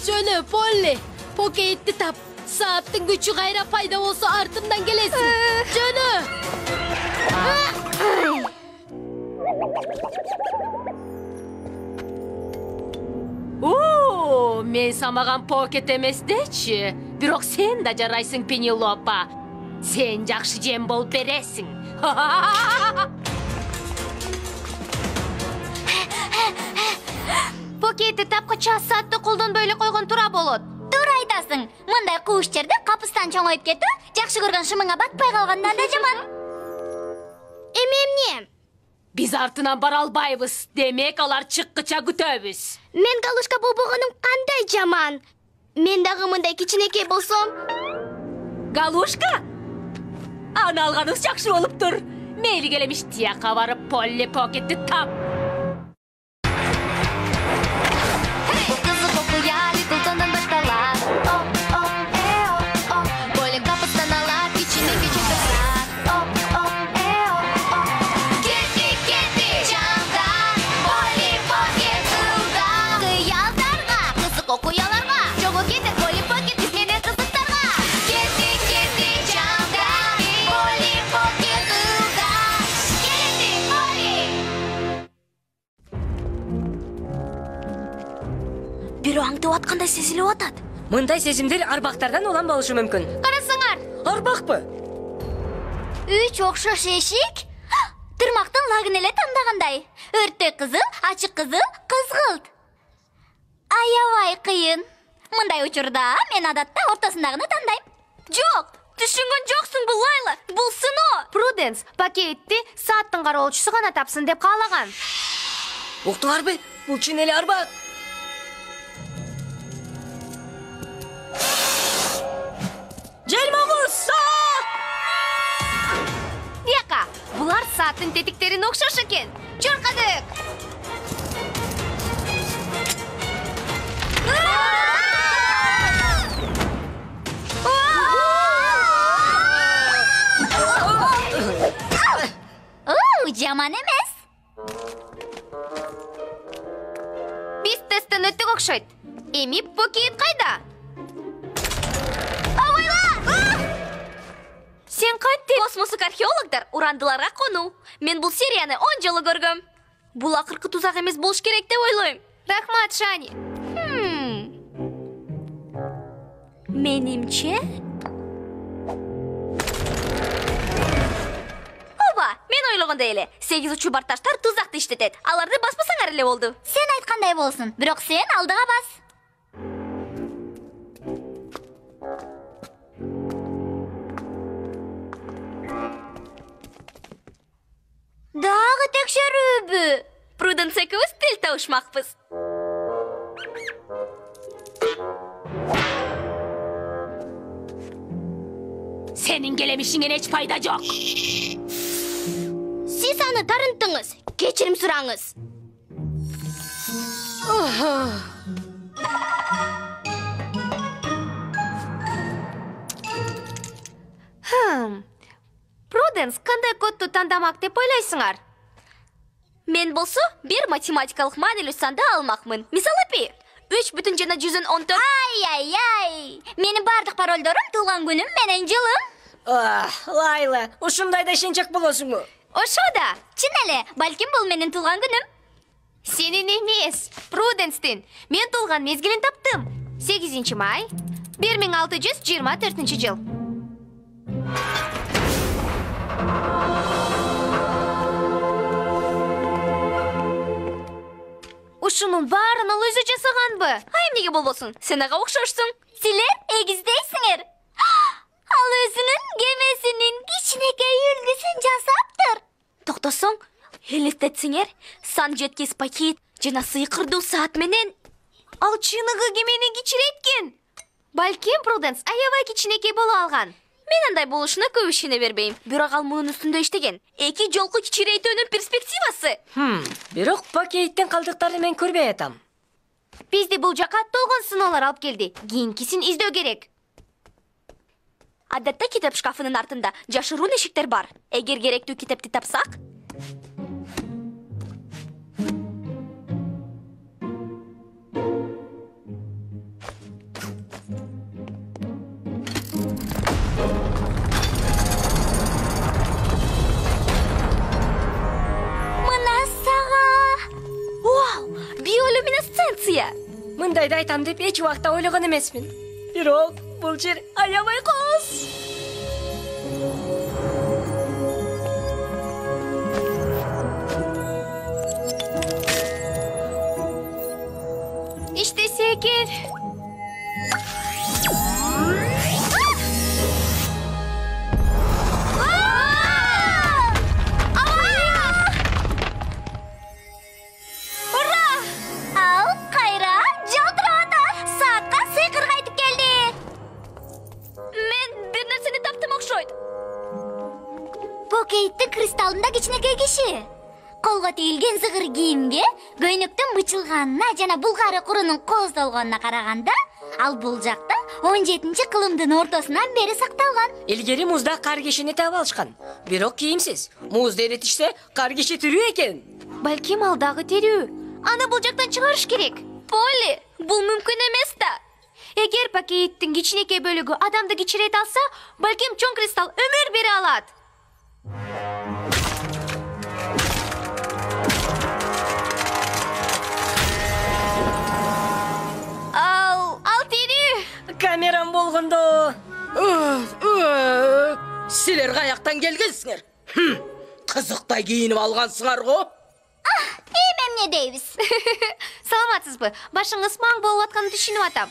Jönü Polly, Pocket'i tap. Saatin gücü gayra fayda olsa ardımdan gelesin. Jönü. Men samagan Pocket emes-de-chi. Biroq sen da jaraysың, Penelope. Sen жақшы жем бол бересің. Pocket'i tapqı час saatты қолдан бөлі қойған тура болот. Тура айтасың. Мындай куш жерде капыстан чоңоюп кетүү, жакшы көргөн шымыңа батпай калгандан да жаман. Эмне? Biz артынан бара албайбыз. Демек алар чыккыча күтөбүз. Мен галушка болбогонум кандай жаман. Мен дагы мындай кичинекей болсом. Галушка? Аны алганыңыз жакшы болуп тур. Мейли келемиш тияка барып Polly Pocket'i tap. Кызык окуя Литлтондан башталат. Полли капыстан алат, кичине чыгышат. Кетти чамда, Polly Pocket сулда. Кыялдарга, кызык окуяларга, жогу кетет Polly Pocket измене кызыктарга. Кетти чамда, Polly Pocket сулда. Кетти, Polly. Бирөө аңдып аткандай сезилип атат. Мындай сезимдер арбактардан улам болушу мүмкүн. Карасаңар. Арбакпы? Үч окшош эшик. Тырмактын лагын эле тандагандай. Өрттөй кызыл, ачык кызыл, кызгылт. Аябай кыйын. Мындай учурда мен адатта ортосундагыны тандайм. Жок, түшүнгөн жоксуң бул Лайла. Бул сыноо. Пруденс Pocket'ти сааттын кароолчусу гана тапсын деп каалаган. Уктуңарбы? Бул чын эле арбак. Желмогуз! Яка, булар сааттын тетиктерин окшош экен. Чуркадык. Жаман эмес. Биз тесттен өттүк окшойт. Эми Pocket кайда? Сен кайтты? Космостук археологдар урандыларга конуу. Мен бул серияны 10 жолу көргөм. Бул акыркы тузак эмес болуш керек деп ойлойм. Рахмат, Шани. Менимче? Оба, мен ойлогондой эле. 8 учуу барташтар тузакты иштетет. Аларды баспасаңар эле болду. Сен айткандай болсун, бирок сен алдыга бас. Дагы текшерүүбү? Пруденс экөөбүз тил табышмакпыз. Senin gelemişingen hiç fayda yok. Siz аны тарынтыңыз, кечирим сураңыз. Пруденс кандай кодду тандамак деп ойлойсуңар? Мен болсо бир математикалык маанилүү санды алмакмын. Мисалы пи 3,14. Ай. Менин бардык паролдорум туулган күнүм менен жылым. Лайла, ушундайда ишенчек болосуңбу? Ошо да. Чын эле, балким бул менин туулган күнүм. Сенин эмес, Пруденстин. Мен туулган мезгилин таптым. 8 май 1624 жыл. Ушунун баарын ал өзү жасаганбы? Ай эмнеге болбосун? Сен ага окшошсуң. Силер эгиздейсиңер. Ал өзүнүн кемесинин кичинекей үлгүсүн жасаптыр. Токтосоң, элестетсиңер, сан жеткис Pocket жана сыйкырдуу саат менен ал чыныгы кемени кичирейткен. Балким Пруденс аябай кичинекей боло алган. Мен андай болушуна көп ишене бербейм. Бирок ал мунун үстүндө иштеген. Эки жолку кичирейтүүнүн перспективасы. Бирок Pocket'тин калдыктарын мен көрбөй атам. Бизди бул жака толгон сыноолор алып келди. Кийинкисин издөө керек. Адатта китеп шкафынын артында жашыруун эшиктер бар. Эгер керектүү китепти тапсак, жайда айтам деп эч убакта ойлогон эмесмин. Бирок бул жер аябай кооз. İşte eker. Ал кайра жалтырата саатка сыйкыр кайтып келди. Men bir narsani tapdim okşoydu. Покейттин кристаллында кичинекей киши. Колго тийилген зыгыр кийимге, көйнөктүн бычылганына жана булгары курунун кооздолгонуна караганда, ал бул жакта 17-кылымдын ортосунан бери сакталган. Илгери музда кар кишини таап алышкан. Бирок кийимсиз. Музду эритишсе, кар киши тирүү экен. Balkim alдағы терүү. Аны бул жактан чыгарыш керек. Полли, бул мүмкүн эмес да. Эгер пакеттин кичинекей бөлүгү адамды кичирете алса, балким чоң кристалл өмүр бере алат. Ал терүү. Камерам болгондо. Силер каяктан келгенсиңер? Кызыктай кийинип алгансыңар го? Эмне дейбиз? Саламатсызбы? Башыңыз маң болуп атканын түшүнүп атам.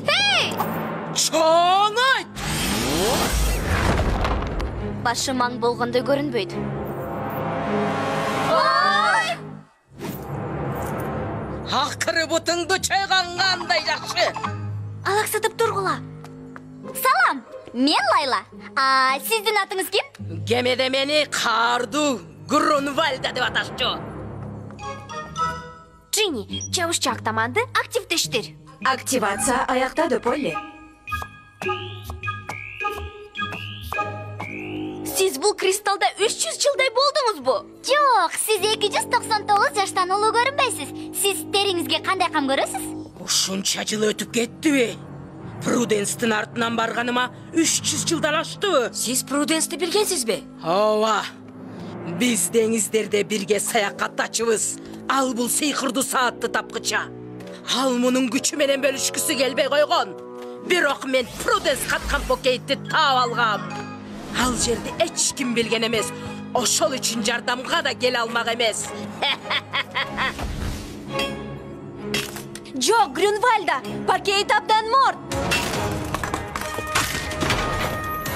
Hey! Чоң айт! Башы маң болгондой көрүнбөйт. Акыры бутуңду чайгангандай жакшы. Алаксатып тургула. Салам, мен Лайла. Сиздин атыңыз ким? Кемеде мени Карду Грунвальда деп аташчу. Джинни, чабышчак таманды активдештир. Активация аяктады, Полли. Siz bu kristalda 300 жылдай болдуңузбу? Жок, сиз 299 жаштан улуу көрүнбөйсүз. Сиз териңизге кандай кам көрөсүз? Ушунча жыл өтүп кеттиби? Пруденстин артынан барганыма 300 жылдан аштыбы? Сиз Пруденсти билгенсизби? Ооба. Биз деңиздерде бирге саякаттачыбыз. Ал бул сыйкырдуу саатты тапкыча. Ал мунун күчү менен бөлүшкүсү келбей койгон. Бирок мен Пруденс каткан покейтти таап алгам. Ал жерди эч ким билген эмес. Ошол үчүн жардамга да келе алмак эмес. Жок, Грюнвальда, пакет абдан морт.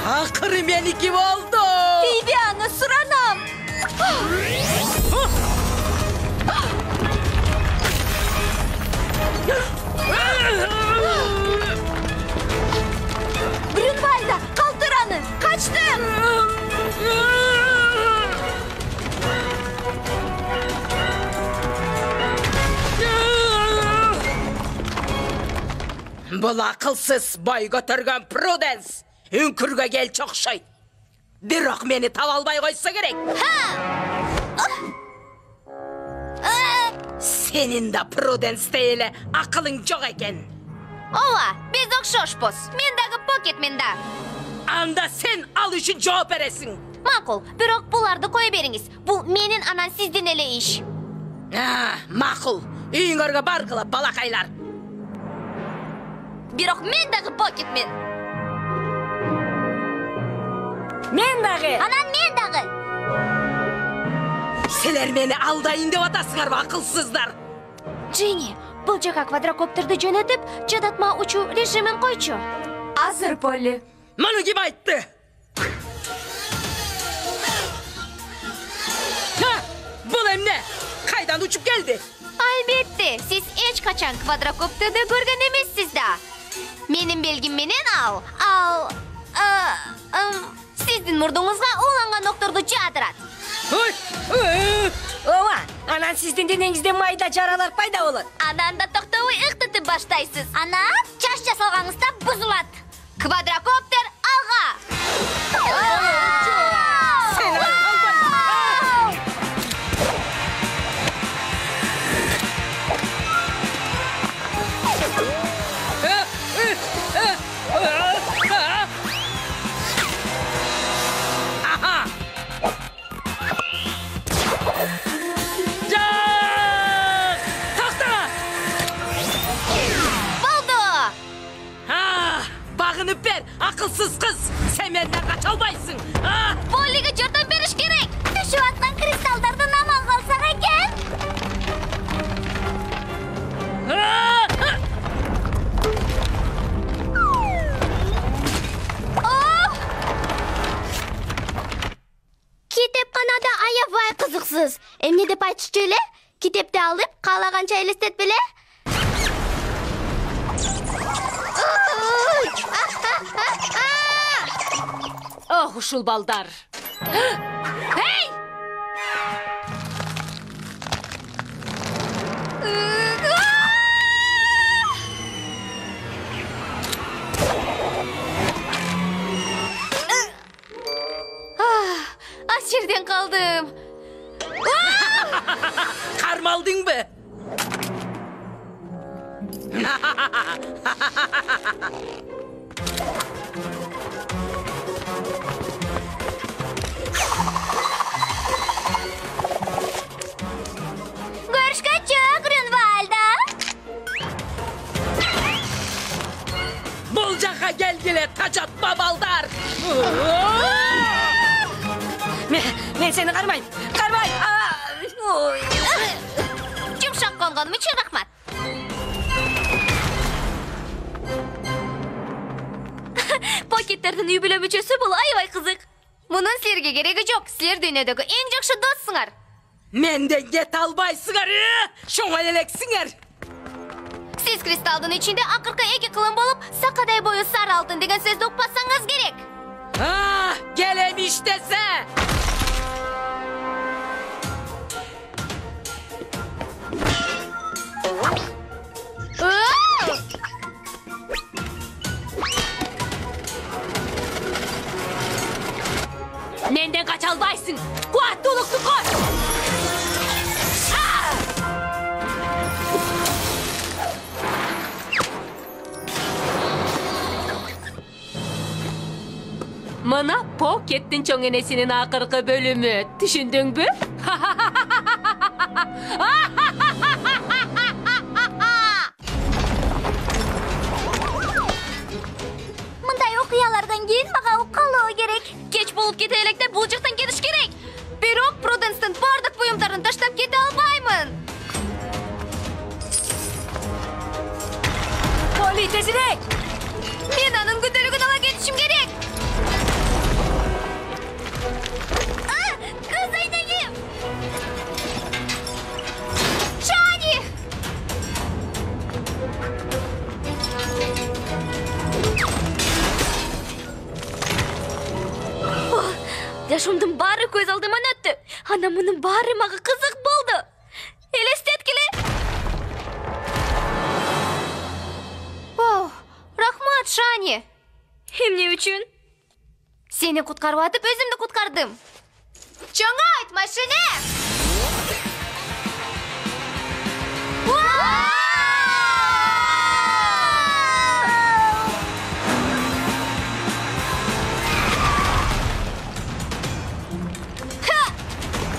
Акыры меники болду. Вивиана, суранам. Грюнвальда, калтыр аны, качты. Бул акылсыз бой көтөргөн Пруденс үңкүргө келчи окшойт. Бирок мени таба албай койсо керек. Сенин да Пруденстей эле акылың жок экен. Ооба, биз окшошпуз. Мен дагы покетмен да. Анда сен ал үчүн жооп бересиң. Макул, бирок буларды кое бериңиз. Бул менин анан сиздин эле иш. Макул. Үйүңөргө баргыла, балакайлар. Бирок мен дагы покетмен. Мен дагы. Анан мен дагы. Силер мени алдайын деп атасыңарбы, акылсыздар? Джинни, бул жака квадрокоптерди жөнөтүп, жадатма учуу режимин койчу. Азыр, Полли. Муну ким айтты? Бул эмне? Кайдан учуп келди? Албетте, сиз эч качан квадрокоптерди көргөн эмессиз да. Менин белгим менен сиздин мурдуңузга уланган окторду жаадырат. Ооба, анан сиздин денеңизде майда жаралар пайда болот. Анан да токтобой ыктытып баштайсыз. Анан чаш жасалганыңызда бузулат. Квадрокоптер алга! Сен Akılsız kız. Sen benden kaçalmaysın. Ah! Polly'ga yordam berish kerak. Düşüp atkan kristallardan aman kalsak eken. Ah! Oh! Kitapxonada ayavay qiziqsiz. Emne deb aytish kerak? Kitapni olib, qalagancha elestet bile. Oh uşul baldar. Hey! Az yerden kaldım. Karmaldın mı? Görüşkünce Grünwald'a. Bulcaka gel gele taç atma baldar. Men seni karmayım. Karmayım. Yumşak konğanım için rahmat. Paketlerden übüle müçesi bul ayvay kızık. Bunun sizlerge geregi yok. Sizler dünyadaki en jakşı dostsыңар. Menden get albaysınlar. Şoňa eleksinler. Siz kristaldın içinde akırkı eki kılın bolup sakaday boyu sarı altın degen söz dokpasanız gerek. Ah, gelemiş dese. Menden kaçalmaysın. Kuattuluklu koş. Mana Pocket'tin çoğun enesinin akırkı bölümü. Düşündün mü? Mınday okuyalardan keyin maga uqaloo gerek. Geç bolup keteylekte bulcaktan ketiş gerek. Birok Prudence'tin bardak buyumlarını taşlap kete almayman. Polly tezirek. Men anın gündölügün ala ketişim gerek. Kız aydayım. Şani. Yaşımdın bari köz aldıman öttü. Anamının bari mağı kızık buldu. Elestet kile. Oh, rahmat Şani. Hem ne üçün? Seni kutkarıp atıp özümді kutkardım. Çoğuna aytma şene.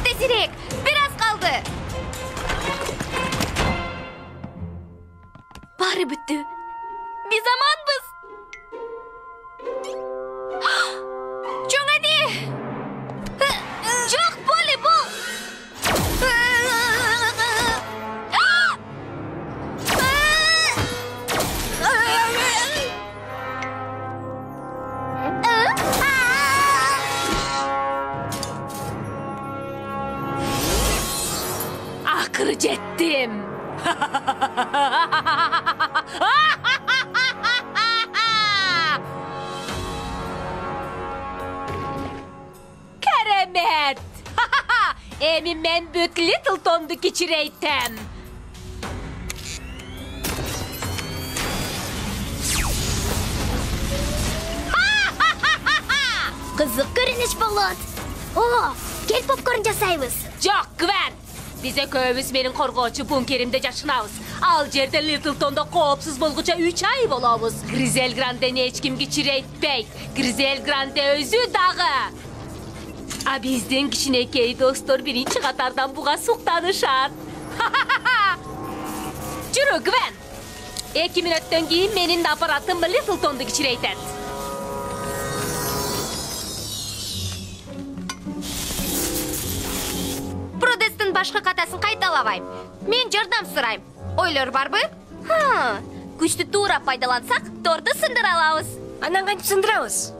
Desirek, biraz kaldı. Bari bitti. Bir zamanbız. Çok hadi. Çok Polly bu. Akırıcı ettim. Keremet. Emin ben büt Littleton'du geçireytem. Kızık görünüş bulut. Oo, gel popcorn jasayбыз. Жоқ, Gwen. Bize köyümüz benim korgoçu bunkerimde yaşınavız. Al jerde Littleton'da koopsuz bolguça 3 ay bolabız. Grizel Grande'ni hiç kim geçireytpey. Grizel Grande özü dağı. A bizden kişinekey dostlar birinci katardan buğa suqtanışar. Jürü Gwen. 2 minuttan keyin menin de aparatım Littleton'da geçireytet. башка катасын кайталабайм. Мен жардам сурайм. Ойлор барбы? Күчтү туура пайдалансак, торду сындыра алабыз. Анан кантип сындырабыз?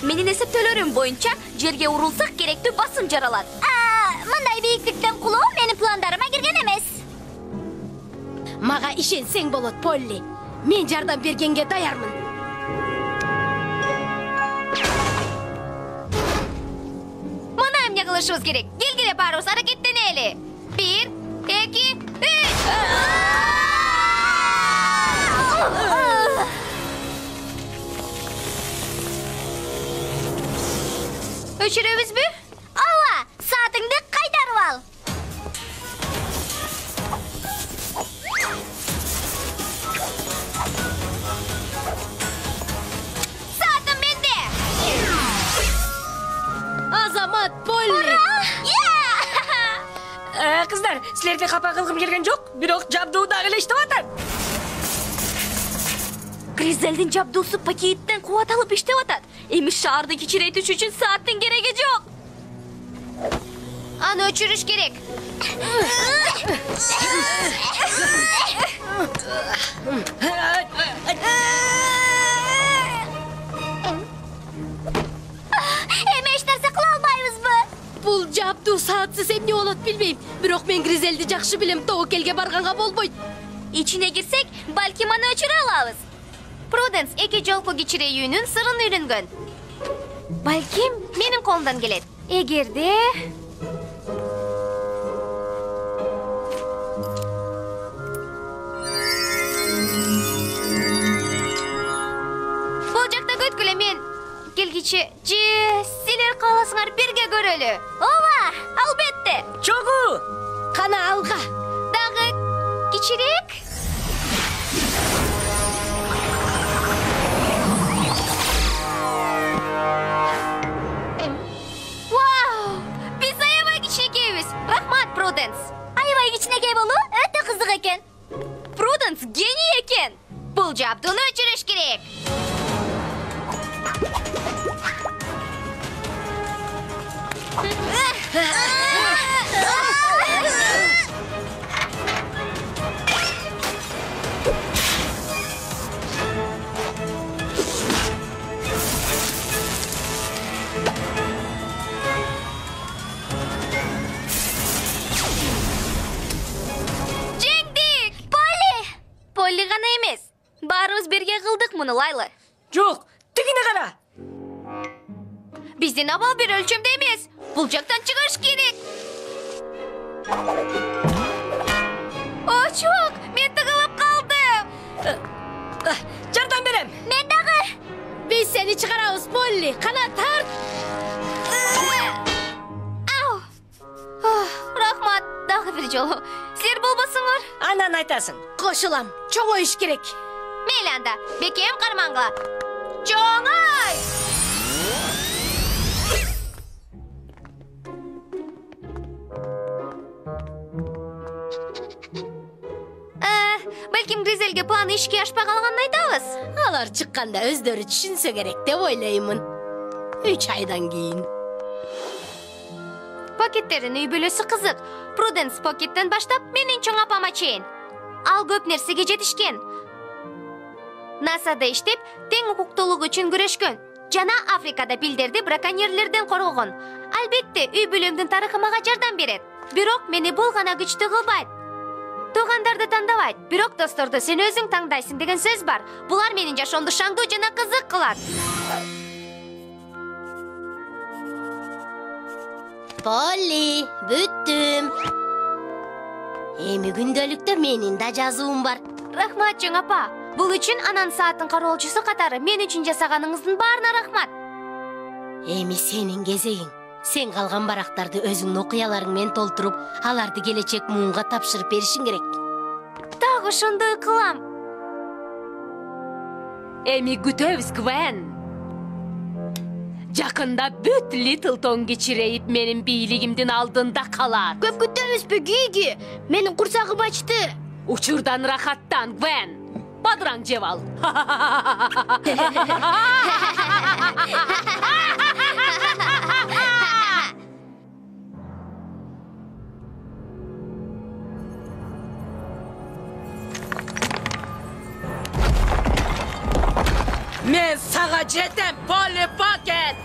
Менин эсептөөлөрүм боюнча, жерге урулсак керектүү басым жаралат. Мындай бийиктиктен кулоо менин пландарыма кирген эмес. Мага ишенсең болот, Полли. Мен жардам бергенге даярмын. Мына эмне кылышыбыз керек? Келгиле барыбыз аракеттенели. 1, 2, 3. Өчүрөбүзбү? Алла, саатыңды кайтарып ал. Саатым менде. Азамат, Полли. Кыздар, силерди капа кылгым келген жок, бирок жабдуу дагы эле иштеп атат. Гризельдин жабдуусу пакеттен кубат алып иштеп атат. Эми шаарды кичирейтиш үчүн сааттын кереги жок. Аны өчүрүш керек. Эми эч нерсе кыла албайбызбы? Бул жабдуу саатсыз эмне болот билбейм. Бирок мен Гризелди жакшы билем, тобокелге барганга болбойт. Ичине кирсек, балким аны өчүрө алабыз. Пруденс эки жолку кичирейүүнүн сырын үйрөнгөн. Балким менин колумдан келет. Эгерде бул жакта көткүлө мен келгиче же силер кааласыңар бирге көрөлү. Ооба, албетте. Чогуу! Кана алга. Дагы кичирээк. Биз аябай кичинекейбиз. Рахмат, Пруденс. Аябай кичинекей болуу өтө кызык экен. Пруденс гений экен. Бул жабдууну өчүрүш керек. Жеңдик! Полли гана эмес. Баарыбыз бирге кылдык муну, Лайла. Жок, тигине кара. Биздин абал бир өлчөмдө эмес. Бул жактан чыгыш керек. Очок, мен тыгылып калдым. Жардам берем. Мен дагы. Биз сени чыгарабыз, Полли. Кана тарт. Рахмат, дагы бир жолу. Силер болбосуңар. Анан айтасың. Кошулам. Чоңой иш керек. Мейли анда, бекем кармаңгыла. Чоңой! Балким Гризельге планы ишке ашпай калганын айтабыз. Алар чыкканда өздөрү түшүнсө керек деп ойлоймун. 3 айдан кийин. Пакеттерин үй бүлөсү кызык. Пруденс пакеттен баштап менин чоң апама чейин. Ал көп нерсеге жетишкен. НАСАда иштеп, тең укуктуулук үчүн күрөшкөн. Жана Африкада билдерди браконьерлерден коргогон. Албетте, үй бүлөмдүн тарыхы мага жардам берет. Бирок мени бул гана күчтүү кылбайт. Туугандарды тандабайт, бирок досторду сен өзүң таңдайсың деген сөз бар. Булар менин жашоомду шаңдуу жана кызык кылат. Полли, бүттүм. Эми күндөлүктө менин да жазуум бар. Рахмат, чоң апа. Бул үчүн анан сааттын кароолчусу катары мен үчүн жасаганыңыздын баарына рахмат. Эми сенин кезегиң. Сен калган барактарды өзүңдүн окуяларың менен толтуруп, аларды келечек муунга тапшырып беришиң керек. Дагы ошондой кылам. Эми күтөбүз, Гвен. Жакында бүт Литлтон кичирейип менин бийлигимдин алдында калат. Көп күтөбүзбү, Гиги? Менин курсагым ачты. Учурдан рахаттан, Гвен. Бадыраң жеп ал. Men sağa жетем, Polly Pocket.